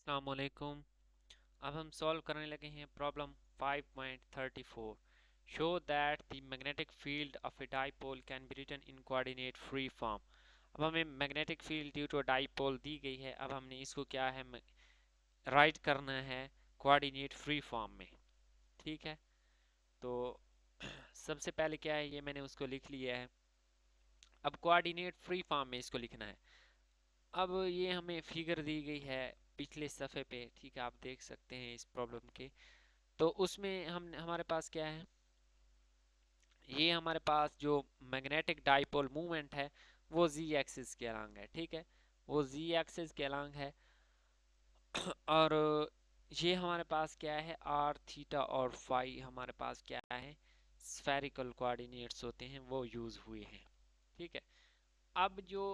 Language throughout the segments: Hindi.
अस्सलाम वालेकुम। अब हम सॉल्व करने लगे हैं problem 5.34। Show that the magnetic field of a dipole can be written in coordinate free form. अब हमें magnetic field due to dipole दी गई है। अब हमने इसको क्या है राइट करना है कोऑर्डिनेट फ्री फॉर्म में। ठीक है, तो सबसे पहले क्या है, ये मैंने उसको लिख लिया है। अब कोऑर्डिनेट फ्री फॉर्म में इसको लिखना है। अब ये हमें फिगर दी गई है पिछले सफ़े पे। ठीक है, आप देख सकते हैं इस प्रॉब्लम के। तो उसमें हम हमारे पास क्या है, ये हमारे पास जो मैग्नेटिक डाइपोल मूवमेंट है वो जी एक्सिस के अलोंग है। ठीक है, वो जी एक्सिस के अलोंग है। और ये हमारे पास क्या है, आर थीटा और फाई हमारे पास क्या है, स्फेरिकल कोऑर्डिनेट्स होते हैं, वो यूज़ हुए हैं। ठीक है, अब जो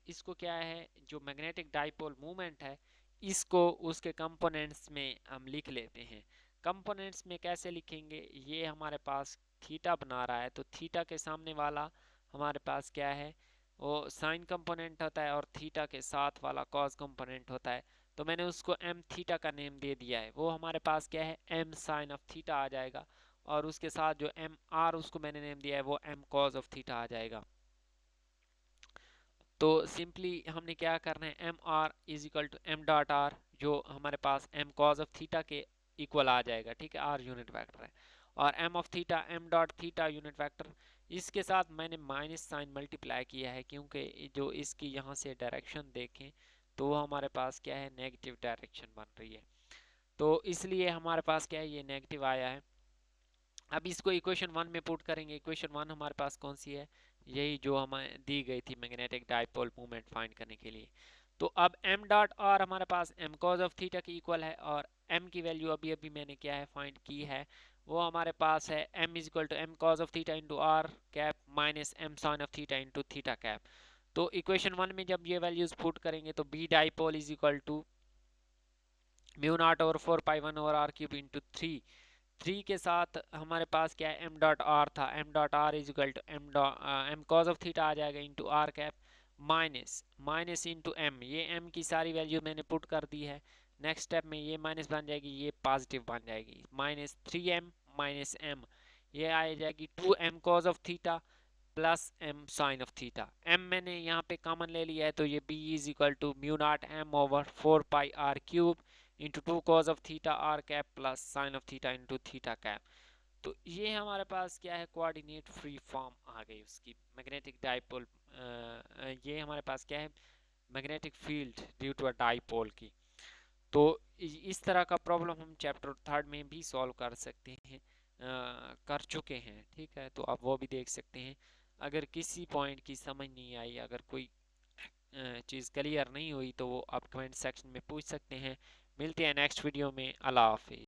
इसको क्या है, जो मैग्नेटिक डाइपोल मूवमेंट है इसको उसके कंपोनेंट्स में हम लिख लेते हैं। कंपोनेंट्स में कैसे लिखेंगे, ये हमारे पास थीटा बना रहा है तो थीटा के सामने वाला हमारे पास क्या है, वो साइन कंपोनेंट होता है और थीटा के साथ वाला कॉस कंपोनेंट होता है। तो मैंने उसको एम थीटा का नेम दे दिया है। वो हमारे पास क्या है, एम साइन ऑफ थीटा आ जाएगा। और उसके साथ जो एम आर उसको मैंने नेम दिया है वो एम कॉस ऑफ थीटा आ जाएगा। तो सिंपली हमने क्या करना है, M R is equal to M dot R, जो हमारे पास एम कॉज ऑफ थीटा के इक्वल आ जाएगा। ठीक है, आर यूनिट वेक्टर है और M of theta M dot theta unit vector. इसके साथ मैंने माइनस साइन मल्टीप्लाई किया है क्योंकि जो इसकी यहाँ से डायरेक्शन देखें तो हमारे पास क्या है, नेगेटिव डायरेक्शन बन रही है, तो इसलिए हमारे पास क्या है, ये नेगेटिव आया है। अब इसको इक्वेशन वन में पुट करेंगे। इक्वेशन वन हमारे पास कौन सी है, यही जो हमें दी गई थी मैग्नेटिक डाइपोल मूवमेंट फाइंड करने के लिए। तो अब m डॉट r हमारे पास m cos ऑफ थीटा की इक्वल है और m की वैल्यू अभी अभी मैंने क्या है फाइंड की है, वो हमारे पास है m is equal to m cos of theta into r cap minus m sin of theta into theta cap. तो इक्वेशन वन में जब ये वैल्यूज पुट करेंगे तो b dipole is equal to mu naught over 4 pi 1 over r cube into 3 के साथ हमारे पास क्या है, m डॉट आर था, m dot r is equal to m cos of theta आ जाएगा into R cap minus minus into M. ये m की सारी वैल्यू मैंने पुट कर दी है। नेक्स्ट स्टेप में ये माइनस बन जाएगी, ये पॉजिटिव बन जाएगी, माइनस 3m माइनस m, ये आ जाएगी 2m cos of theta plus m sine of theta. m मैंने यहाँ पे कॉमन ले लिया है तो ये b is equal to mu naught m over 4 pi R cube into 2 cos of theta R cap plus sine of theta into theta cap. तो ये हमारे पास क्या है, कोऑर्डिनेट फ्री फॉर्म आ गई उसकी मैग्नेटिक डाइपोल। ये हमारे पास क्या है, magnetic field due to a dipole की। तो इस तरह का प्रॉब्लम हम चैप्टर थर्ड में भी सॉल्व कर सकते हैं, कर चुके हैं। ठीक है, तो आप वो भी देख सकते हैं। अगर किसी पॉइंट की समझ नहीं आई, अगर कोई चीज़ क्लियर नहीं हुई तो वो आप कमेंट सेक्शन में पूछ सकते हैं। मिलते हैं नेक्स्ट वीडियो में। अल्लाह हाफिज़।